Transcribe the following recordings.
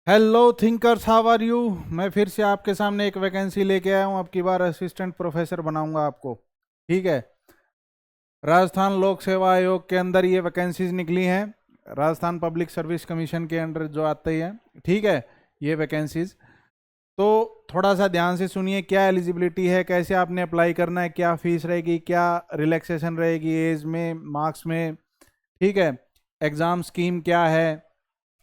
Hello thinkers, how are you. मैं फिर से आपके सामने एक वैकेंसी लेके आया हूँ। अब की बार असिस्टेंट प्रोफेसर बनाऊंगा आपको। ठीक है। राजस्थान लोक सेवा आयोग के अंदर ये वैकेंसीज निकली हैं। राजस्थान पब्लिक सर्विस कमीशन के अंडर जो आते ही हैं। ठीक है। ये वैकेंसीज तो थोड़ा सा ध्यान से सुनिए। क्या एलिजिबिलिटी है, कैसे आपने अप्लाई करना है, क्या फीस रहेगी, क्या रिलैक्सेशन रहेगी एज में, मार्क्स में। ठीक है। एग्ज़ाम स्कीम क्या है।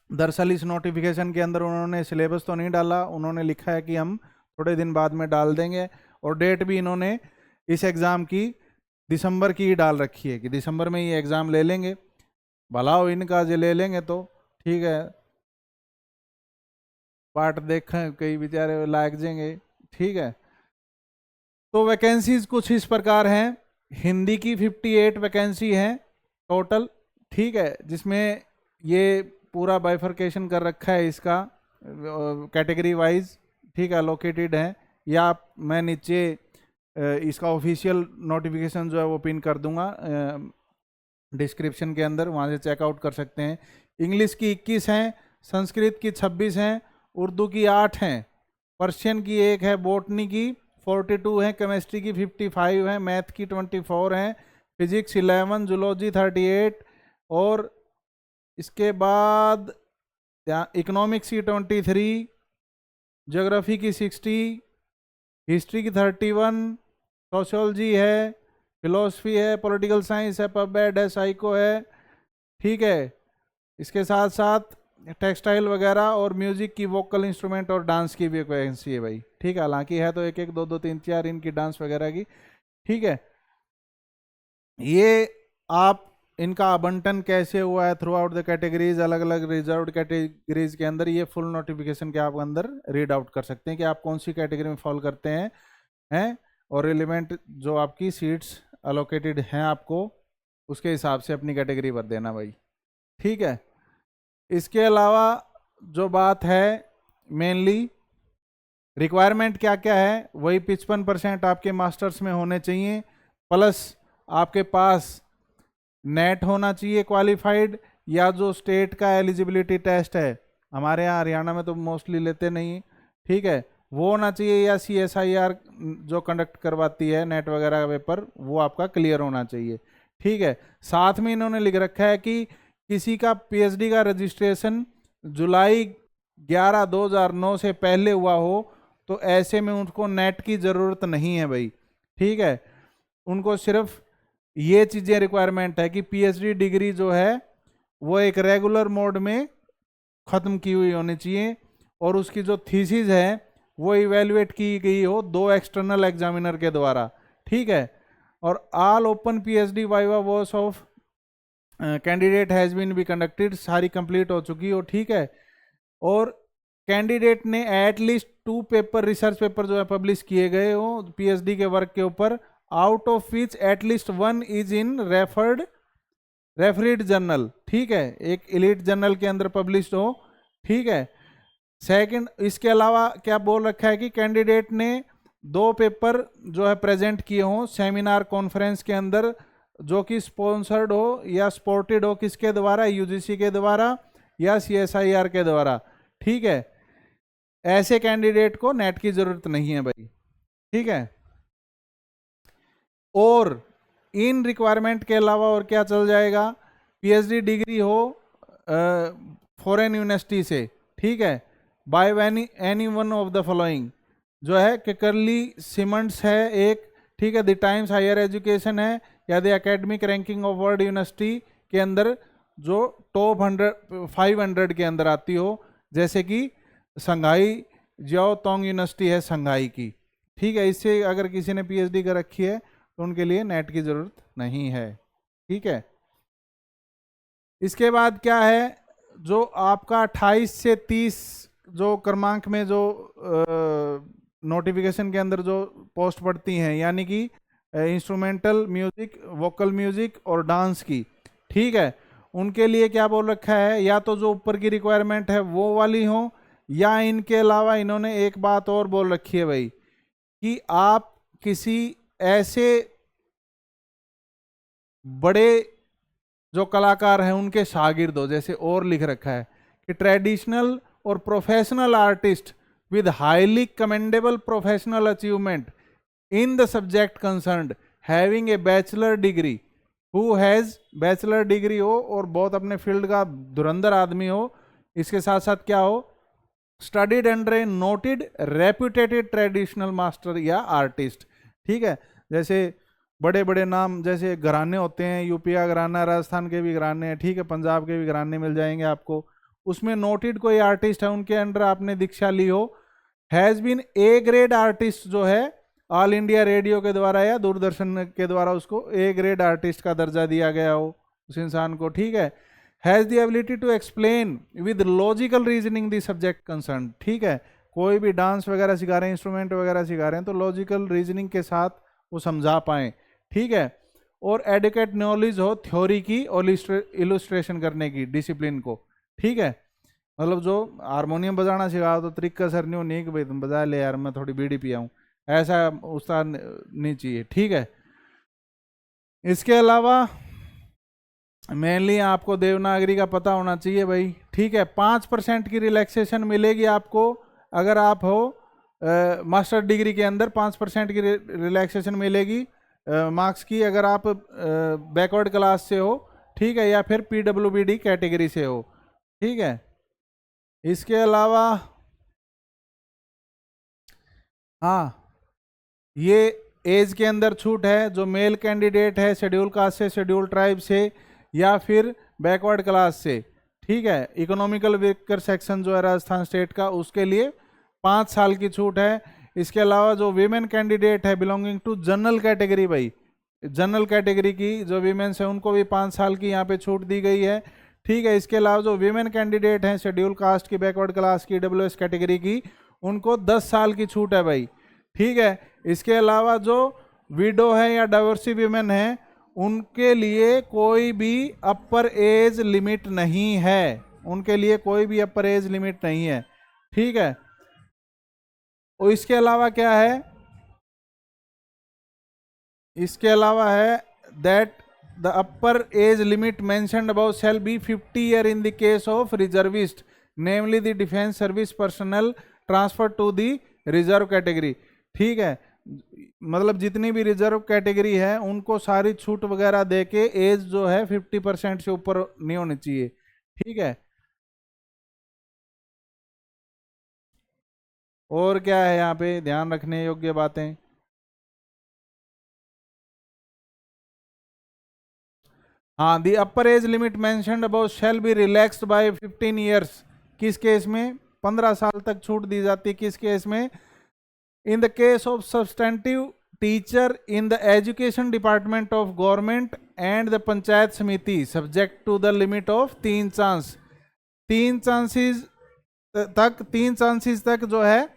दरअसल इस नोटिफिकेशन के अंदर उन्होंने सिलेबस तो नहीं डाला, उन्होंने लिखा है कि हम थोड़े दिन बाद में डाल देंगे। और डेट भी इन्होंने इस एग्ज़ाम की दिसंबर की ही डाल रखी है कि दिसंबर में ये एग्ज़ाम ले लेंगे। भला हो इनका जो ले लेंगे तो ठीक है। पार्ट देखें कई बेचारे लायक जाएंगे। ठीक है। तो वैकेंसीज कुछ इस प्रकार हैं। हिंदी की 58 वैकेंसी हैं टोटल। ठीक है। जिसमें ये पूरा बाइफरकेशन कर रखा है इसका कैटेगरी वाइज। ठीक है, लोकेटेड है। या मैं नीचे इसका ऑफिशियल नोटिफिकेशन जो है वो पिन कर दूंगा डिस्क्रिप्शन के अंदर, वहाँ से चेकआउट कर सकते हैं। इंग्लिश की 21 हैं, संस्कृत की 26 हैं, उर्दू की 8 हैं, पर्शियन की 1 है, बॉटनी की 42 है, केमिस्ट्री की 55 है, मैथ की 24 हैं, फिजिक्स 11, जूलॉजी 38, और इसके बाद इकोनॉमिक्स की 23, ज्योग्राफी की 60, हिस्ट्री की 31, सोशियोलॉजी है, फिलोसफी है, पॉलिटिकल साइंस है, पबमेड है, साइको है। ठीक है। इसके साथ साथ टेक्सटाइल वगैरह और म्यूजिक की, वोकल इंस्ट्रूमेंट और डांस की भी एक वैकेंसी है भाई। ठीक है। हालांकि है तो एक एक दो दो तीन चार इनकी डांस वगैरह की। ठीक है। ये आप इनका आवंटन कैसे हुआ है थ्रू आउट द कैटेगरीज, अलग अलग रिजर्व्ड कैटेगरीज के अंदर, ये फुल नोटिफिकेशन के आप अंदर रीड आउट कर सकते हैं कि आप कौन सी कैटेगरी में फॉल करते हैं। और रिलेवेंट जो आपकी सीट्स अलोकेटेड हैं आपको, उसके हिसाब से अपनी कैटेगरी भर देना भाई। ठीक है। इसके अलावा जो बात है मेनली रिक्वायरमेंट क्या क्या है, वही 55% आपके मास्टर्स में होने चाहिए, प्लस आपके पास नेट होना चाहिए क्वालिफाइड, या जो स्टेट का एलिजिबिलिटी टेस्ट है, हमारे यहाँ हरियाणा में तो मोस्टली लेते नहीं। ठीक है। वो होना चाहिए, या CSIR जो कंडक्ट करवाती है नेट वगैरह का पेपर, वो आपका क्लियर होना चाहिए। ठीक है। साथ में इन्होंने लिख रखा है कि किसी का PhD का रजिस्ट्रेशन जुलाई 11 2009 से पहले हुआ हो तो ऐसे में उनको नेट की ज़रूरत नहीं है भाई। ठीक है। उनको सिर्फ ये चीज़ें रिक्वायरमेंट है कि PhD डिग्री जो है वो एक रेगुलर मोड में ख़त्म की हुई होनी चाहिए, और उसकी जो थीसिस है वो इवेल्युएट की गई हो 2 एक्सटर्नल एग्जामिनर के द्वारा। ठीक है। और all open PhD viva voce of candidate has been be conducted, सारी कंप्लीट हो चुकी हो। ठीक है। और कैंडिडेट ने एटलीस्ट 2 पेपर, रिसर्च पेपर जो है पब्लिश किए गए हो PhD के वर्क के ऊपर, out of which at least 1 is in refereed journal. ठीक है। एक एलिट जर्नल के अंदर पब्लिश हो। ठीक है। सेकंड, इसके अलावा क्या बोल रखा है कि कैंडिडेट ने 2 पेपर जो है प्रेजेंट किए हों सेमिनार कॉन्फ्रेंस के अंदर, जो कि स्पॉन्सर्ड हो या सपोर्टेड हो किसके द्वारा, UGC के द्वारा या CSIR के द्वारा। ठीक है। ऐसे कैंडिडेट को नेट की जरूरत नहीं है भाई। ठीक है। और इन रिक्वायरमेंट के अलावा और क्या चल जाएगा, PhD डिग्री हो फॉरेन यूनिवर्सिटी से। ठीक है। By any one of the following, जो है कि करली सिमंड्स है एक। ठीक है। द टाइम्स हायर एजुकेशन है, या the academic ranking of world university के अंदर जो टॉप 500 के अंदर आती हो, जैसे कि संघाई जियाओ तोंग यूनिवर्सिटी है संघाई की। ठीक है। इससे अगर किसी ने PhD कर रखी है तो उनके लिए नेट की ज़रूरत नहीं है। ठीक है। इसके बाद क्या है, जो आपका 28 से 30 जो क्रमांक में जो नोटिफिकेशन के अंदर जो पोस्ट पड़ती हैं, यानी कि इंस्ट्रूमेंटल म्यूजिक, वोकल म्यूजिक और डांस की। ठीक है। उनके लिए क्या बोल रखा है, या तो जो ऊपर की रिक्वायरमेंट है वो वाली हो, या इनके अलावा इन्होंने एक बात और बोल रखी है भाई कि आप किसी ऐसे बड़े जो कलाकार हैं उनके शागिर्द हो, जैसे और लिख रखा है कि ट्रेडिशनल और professional artist with highly commendable professional achievement in the subject concerned having a bachelor degree who has bachelor degree हो और बहुत अपने फील्ड का धुरंधर आदमी हो, इसके साथ साथ क्या हो, studied under a noted reputed traditional master या आर्टिस्ट। ठीक है, जैसे बड़े बड़े नाम जैसे घराने होते हैं, यूपी का घराना, राजस्थान के भी घराने हैं, ठीक है, पंजाब के भी घराने मिल जाएंगे आपको, उसमें नोटेड कोई आर्टिस्ट है, उनके अंडर आपने दीक्षा ली हो, has been A grade artist जो है ऑल इंडिया रेडियो के द्वारा या दूरदर्शन के द्वारा उसको ए ग्रेड आर्टिस्ट का दर्जा दिया गया हो उस इंसान को। ठीक है, has the ability to explain with logical reasoning the subject concern. ठीक है, कोई भी डांस वगैरह सिखा रहे हैं, इंस्ट्रूमेंट वगैरह सिखा रहे हैं, तो लॉजिकल रीजनिंग के साथ वो समझा पाए। ठीक है, और एडुकेट नॉलेज हो थ्योरी की और इलुस्ट्रेशन करने की, डिसिप्लिन को। ठीक है, मतलब जो हारमोनियम बजाना सिखा तो तरीका सर नहीं कि भाई तुम बजा ले यार मैं थोड़ी बीड़ी पिया हूँ, ऐसा उस्ताद नहीं चाहिए। ठीक है, इसके अलावा मेनली आपको देवनागरी का पता होना चाहिए भाई। ठीक है, 5% की रिलैक्सेशन मिलेगी आपको अगर आप हो मास्टर डिग्री के अंदर, 5% की रिलैक्सेशन मिलेगी मार्क्स की अगर आप बैकवर्ड क्लास से हो। ठीक है, या फिर पीडब्ल्यूबीडी कैटेगरी से हो। ठीक है, इसके अलावा हाँ, ये एज के अंदर छूट है, जो मेल कैंडिडेट है शेड्यूल कास्ट से, शेड्यूल ट्राइब से या फिर बैकवर्ड क्लास से। ठीक है, इकोनॉमिकल वीकर सेक्शन जो है राजस्थान स्टेट का, उसके लिए 5 साल की छूट है। इसके अलावा जो वीमेन कैंडिडेट है बिलोंगिंग टू जनरल कैटेगरी, भाई जनरल कैटेगरी की जो वीमेन्स है उनको भी 5 साल की यहाँ पे छूट दी गई है। ठीक है, इसके अलावा जो वीमेन कैंडिडेट हैं शेड्यूल कास्ट की, बैकवर्ड क्लास की, डब्ल्यूएस कैटेगरी की, उनको 10 साल की छूट है भाई। ठीक है, इसके अलावा जो विडो है या डाइवर्सी वीमेन है उनके लिए कोई भी अपर एज लिमिट नहीं है, उनके लिए कोई भी अपर एज लिमिट नहीं है। ठीक है, और इसके अलावा क्या है, इसके अलावा है that the upper age limit mentioned above shall be 50 year in the case of reservist, namely the defense service personnel transferred to the reserve category। ठीक है, मतलब जितनी भी रिजर्व कैटेगरी है उनको सारी छूट वगैरह देके एज जो है 50% से ऊपर नहीं होनी चाहिए। ठीक है, और क्या है यहाँ पे ध्यान रखने योग्य बातें, हाँ, the upper age limit mentioned about shall be relaxed by 15 years. किस केस में 15 साल तक छूट दी जाती है, किस केस में, in the case of substantive teacher in the education department of government and the panchayat samiti subject to the limit of 3 chance. 3 chances तक जो है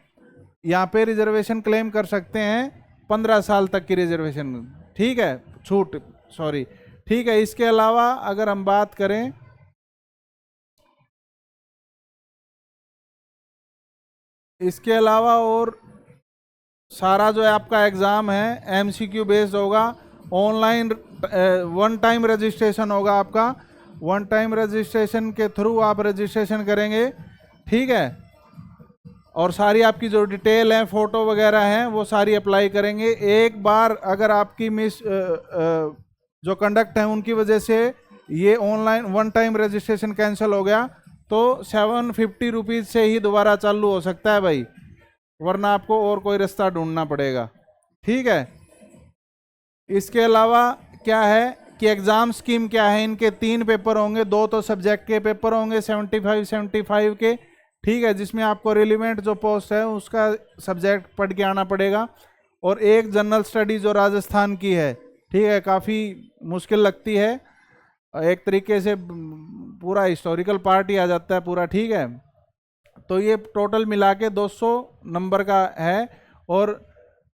यहाँ पे रिजर्वेशन क्लेम कर सकते हैं, 15 साल तक की रिजर्वेशन। ठीक है, छूट, सॉरी। ठीक है, इसके अलावा अगर हम बात करें, इसके अलावा और सारा जो है आपका एग्जाम है एमसीक्यू बेस्ड होगा, ऑनलाइन 1 टाइम रजिस्ट्रेशन होगा आपका, 1 टाइम रजिस्ट्रेशन के थ्रू आप रजिस्ट्रेशन करेंगे। ठीक है, और सारी आपकी जो डिटेल है, फोटो वगैरह हैं, वो सारी अप्लाई करेंगे। एक बार अगर आपकी मिस जो कंडक्ट है उनकी वजह से ये ऑनलाइन 1 टाइम रजिस्ट्रेशन कैंसिल हो गया तो 750 रुपीज़ से ही दोबारा चालू हो सकता है भाई, वरना आपको और कोई रास्ता ढूंढना पड़ेगा। ठीक है, इसके अलावा क्या है कि एग्ज़ाम स्कीम क्या है, इनके 3 पेपर होंगे, 2 तो सब्जेक्ट के पेपर होंगे 75 के। ठीक है, जिसमें आपको रिलेवेंट जो पोस्ट है उसका सब्जेक्ट पढ़ के आना पड़ेगा, और एक जनरल स्टडी जो राजस्थान की है। ठीक है, काफ़ी मुश्किल लगती है, एक तरीके से पूरा हिस्टोरिकल पार्ट ही आ जाता है पूरा। ठीक है, तो ये टोटल मिला के 200 नंबर का है और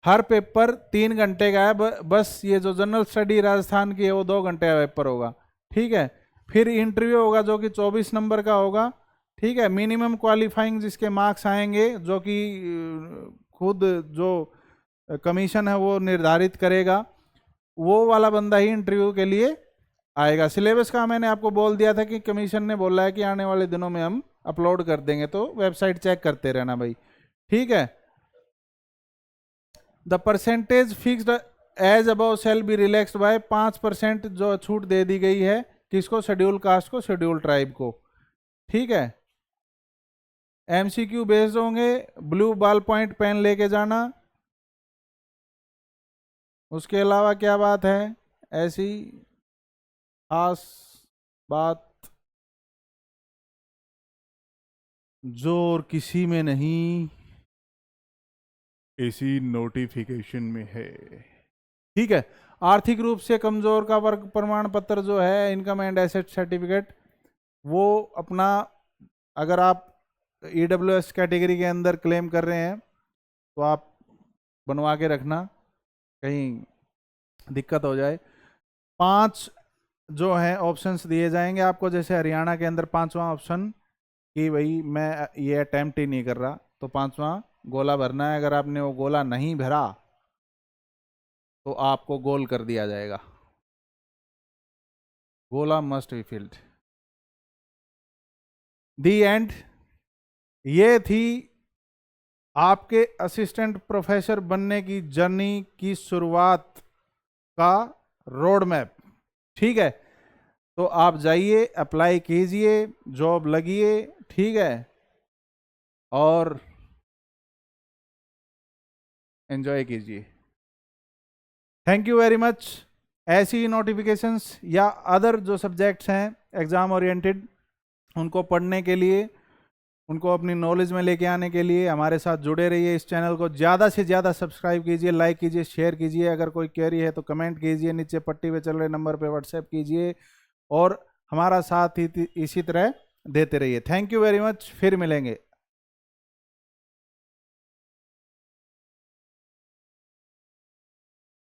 हर पेपर 3 घंटे का है। बस ये जो जनरल स्टडी राजस्थान की है वो 2 घंटे का पेपर होगा। ठीक है, फिर इंटरव्यू होगा जो कि 24 नंबर का होगा। ठीक है, मिनिमम क्वालिफाइंग जिसके मार्क्स आएंगे, जो कि खुद जो कमीशन है वो निर्धारित करेगा, वो वाला बंदा ही इंटरव्यू के लिए आएगा। सिलेबस का मैंने आपको बोल दिया था कि कमीशन ने बोला है कि आने वाले दिनों में हम अपलोड कर देंगे, तो वेबसाइट चेक करते रहना भाई, ठीक है। The percentage fixed as above shall be relaxed by 5% जो छूट दे दी गई है किसको, शेड्यूल कास्ट को, शेड्यूल ट्राइब को, ठीक है। एमसीक्यू बेस्ड होंगे, ब्लू बॉल पॉइंट पेन लेके जाना। उसके अलावा क्या बात है, ऐसी खास बात जो और किसी में नहीं, इसी नोटिफिकेशन में है, ठीक है। आर्थिक रूप से कमजोर का वर्ग प्रमाण पत्र जो है, इनकम एंड एसेट सर्टिफिकेट, वो अपना अगर आप ईडब्ल्यूएस कैटेगरी के अंदर क्लेम कर रहे हैं तो आप बनवा के रखना, कहीं दिक्कत हो जाए। 5 जो है ऑप्शंस दिए जाएंगे आपको, जैसे हरियाणा के अंदर 5वां ऑप्शन कि भाई मैं ये अटेम्प्ट ही नहीं कर रहा, तो 5वां गोला भरना है। अगर आपने वो गोला नहीं भरा तो आपको गोल कर दिया जाएगा, गोला must be filled. The and. ये थी आपके असिस्टेंट प्रोफेसर बनने की जर्नी की शुरुआत का रोड मैप, ठीक है। तो आप जाइए, अप्लाई कीजिए, जॉब लगिए, ठीक है, और एंजॉय कीजिए। Thank you very much. ऐसी नोटिफिकेशंस या अदर जो सब्जेक्ट्स हैं एग्जाम ओरिएंटेड, उनको पढ़ने के लिए, उनको अपनी नॉलेज में लेके आने के लिए हमारे साथ जुड़े रहिए। इस चैनल को ज़्यादा से ज़्यादा सब्सक्राइब कीजिए, लाइक कीजिए, शेयर कीजिए। अगर कोई क्वेरी है तो कमेंट कीजिए, नीचे पट्टी पे चल रहे नंबर पे व्हाट्सएप कीजिए, और हमारा साथ ही इसी तरह देते रहिए। थैंक यू वेरी मच, फिर मिलेंगे।